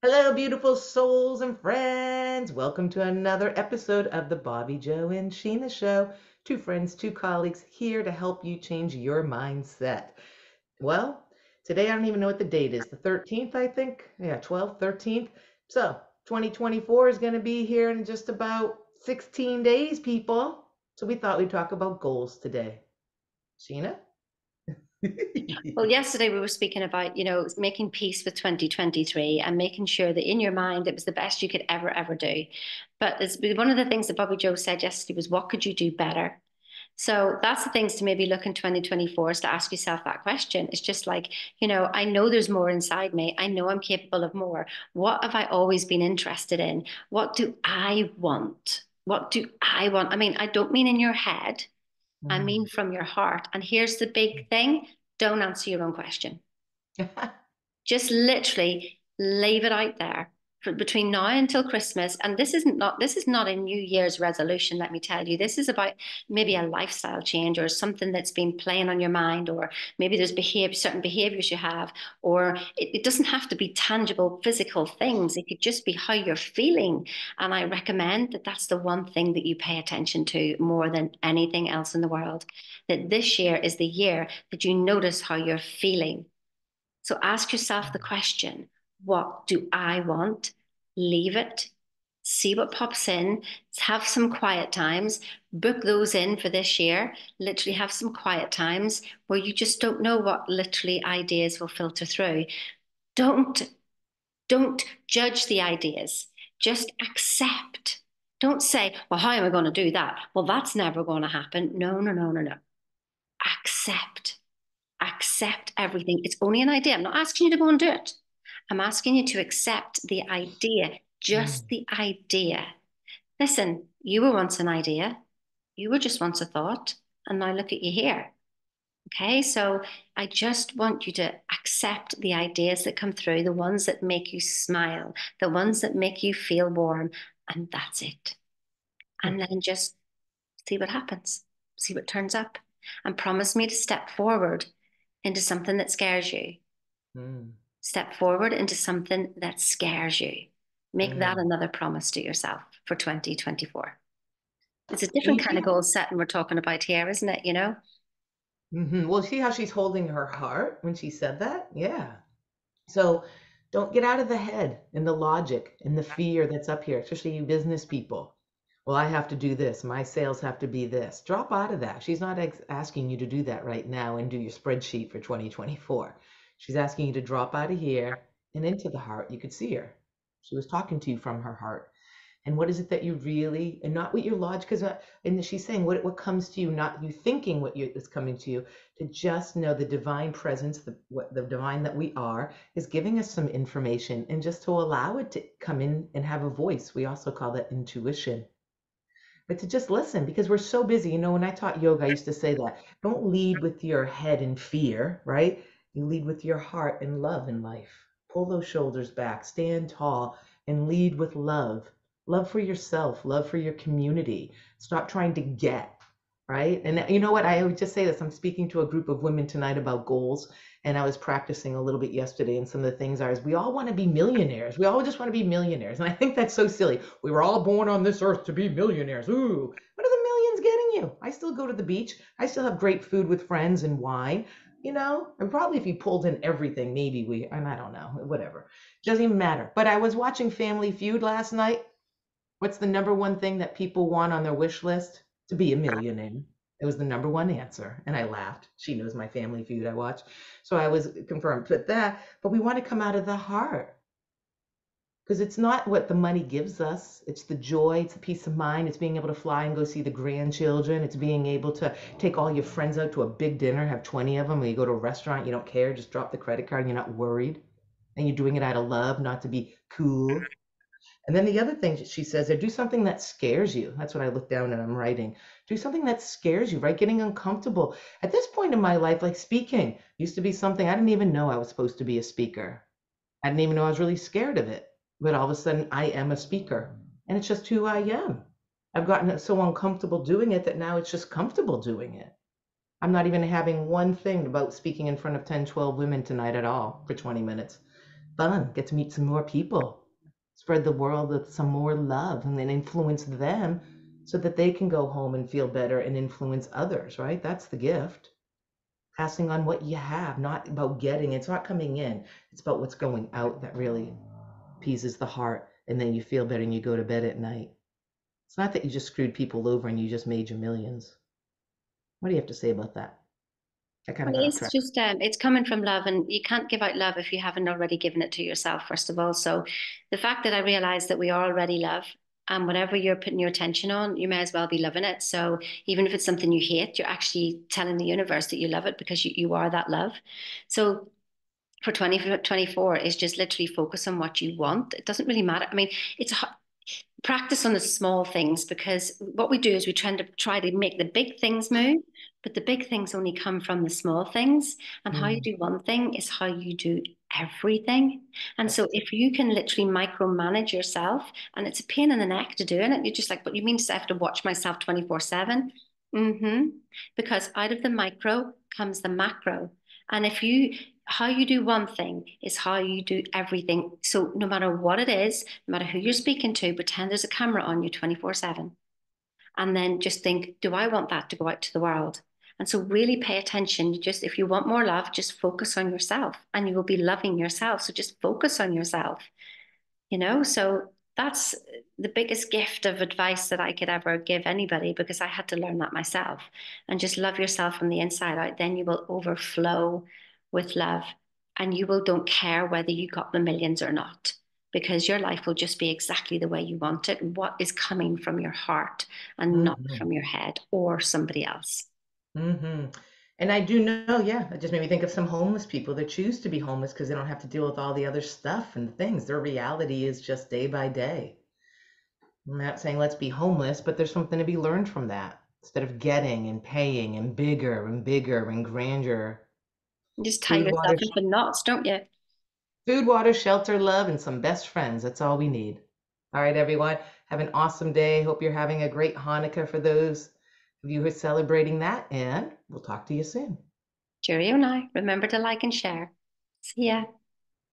Hello, beautiful souls and friends. Welcome to another episode of the Bobbi Jo and Sheena Show. Two friends, two colleagues here to help you change your mindset. Well, today I don't even know what the date is. The 13th, I think. Yeah, 12th, 13th. So 2024 is going to be here in just about 16 days, people. So we thought we'd talk about goals today. Sheena? Well, yesterday we were speaking about, making peace with 2023 and making sure that in your mind it was the best you could ever do. But it's one of the things that Bobbi Jo said yesterday was, what could you do better? So that's the things to maybe look in 2024 is to ask yourself that question. It's just like, I know there's more inside me. I know I'm capable of more. What have I always been interested in? What do I want? What do I want? I mean, I don't mean in your head. I mean Mm. from your heart. And here's the big thing. Don't answer your own question. Just literally leave it out there for between now until Christmas. And this is not a New Year's resolution, let me tell you. This is about maybe a lifestyle change or something that's been playing on your mind, or maybe there's certain behaviors you have, or it doesn't have to be tangible physical things. It could just be how you're feeling. And I recommend that that's the one thing that you pay attention to more than anything else in the world. That this year is the year that you notice how you're feeling. So ask yourself the question, what do I want? Leave it, see what pops in, have some quiet times, book those in for this year. Literally have some quiet times where you just don't know what literally ideas will filter through. Don't don't judge the ideas. Just accept. Don't say, well, how am I going to do that? Well, that's never going to happen. No. Accept. Accept everything. It's only an idea. I'm not asking you to go and do it. I'm asking you to accept the idea, just Mm. the idea. Listen, you were once an idea, you were just once a thought, and now look at you here. Okay, so I just want you to accept the ideas that come through, the ones that make you smile, the ones that make you feel warm, and that's it. And then just see what happens, see what turns up, and promise me to step forward into something that scares you. Mm. Step forward into something that scares you. Make that Mm. another promise to yourself for 2024. It's a different And you kind see of goal setting we're talking about here, isn't it? Well, see how she's holding her heart when she said that? Yeah. So don't get out of the head and the logic and the fear that's up here, especially you business people. Well, I have to do this. My sales have to be this. Drop out of that. She's not asking you to do that right now and do your spreadsheet for 2024. She's asking you to drop out of here and into the heart. You could see her. She was talking to you from her heart. And what is it that you really, and not what your logic, because and she's saying what comes to you, not you thinking is coming to you, to just know the divine presence, the divine that we are, is giving us some information, and just to allow it to come in and have a voice. We also call that intuition. But to just listen, because we're so busy. When I taught yoga, I used to say that don't lead with your head in fear, right? You lead with your heart and love in life. Pull those shoulders back, stand tall, and lead with love. Love for yourself, love for your community. Stop trying to get, right? And you know what? I would just say this. I'm speaking to a group of women tonight about goals, and I was practicing a little bit yesterday. And some of the things are, is we all want to be millionaires. We all just want to be millionaires. And I think that's so silly. We were all born on this earth to be millionaires. Ooh, what are the millions getting you? I still go to the beach. I still have great food with friends and wine. And probably if you pulled in everything, maybe and I don't know, whatever. Doesn't even matter. But I was watching Family Feud last night. What's the number one thing that people want on their wish list? To be a millionaire. It was the number one answer. And I laughed. She knows my Family Feud I watch. So I was confirmed with that. But we want to come out of the heart, because it's not what the money gives us. It's the joy, it's the peace of mind, it's being able to fly and go see the grandchildren, it's being able to take all your friends out to a big dinner, have 20 of them, or you go to a restaurant, you don't care, just drop the credit card and you're not worried. And you're doing it out of love, not to be cool. And then the other thing she says there, do something that scares you. That's what I look down and I'm writing. Do something that scares you, right? Getting uncomfortable. At this point in my life, like speaking used to be something I didn't even know I was supposed to be a speaker. I didn't even know I was really scared of it. But all of a sudden, I am a speaker. And it's just who I am. I've gotten so uncomfortable doing it that now it's just comfortable doing it. I'm not even having one thing about speaking in front of 10, 12 women tonight at all for 20 minutes. fun, get to meet some more people, spread the world with some more love, and then influence them so that they can go home and feel better and influence others, right? That's the gift. Passing on what you have, not about getting, it's not coming in, it's about what's going out that really appeases the heart. And then you feel better and you go to bed at night. It's not that you just screwed people over and you just made your millions. What do you have to say about that? I kind of Well, got off it's track. just it's coming from love, and you can't give out love if you haven't already given it to yourself, first of all. So the fact that I realized that we are already love, and whatever you're putting your attention on, you may as well be loving it. So even if it's something you hate, you're actually telling the universe that you love it because you are that love. So for 2024 is just literally focus on what you want. It doesn't really matter. I mean, it's practice on the small things, because what we do is we try to make the big things move, but the big things only come from the small things. And how you Mm, do one thing is how you do everything. And so that's it. if you can literally micromanage yourself, and it's a pain in the neck to doing it, you're just like, but you mean I have to watch myself 24/7? Mm-hmm. Because out of the micro comes the macro. And if you how you do one thing is how you do everything. So no matter what it is, no matter who you're speaking to, pretend there's a camera on you 24/7. And then just think, do I want that to go out to the world? And so really pay attention. You just, if you want more love, just focus on yourself and you will be loving yourself. So just focus on yourself, so that's the biggest gift of advice that I could ever give anybody, because I had to learn that myself. And just love yourself from the inside out, then you will overflow with love, and you will don't care whether you got the millions or not, because your life will just be exactly the way you want it, what is coming from your heart and not Mm-hmm. from your head or somebody else. Mm-hmm. And I do know, yeah, it just made me think of some homeless people that choose to be homeless because they don't have to deal with all the other stuff and things. Their reality is just day by day. I'm not saying let's be homeless, but there's something to be learned from that. Instead of getting and paying and bigger and grandeur, You just tie food, yourself water, into knots, don't you? shelter, love, and some best friends. That's all we need. All right, everyone. Have an awesome day. Hope you're having a great Hanukkah for those of you who are celebrating that, and we'll talk to you soon. Cheerio now. Remember to like and share. See ya.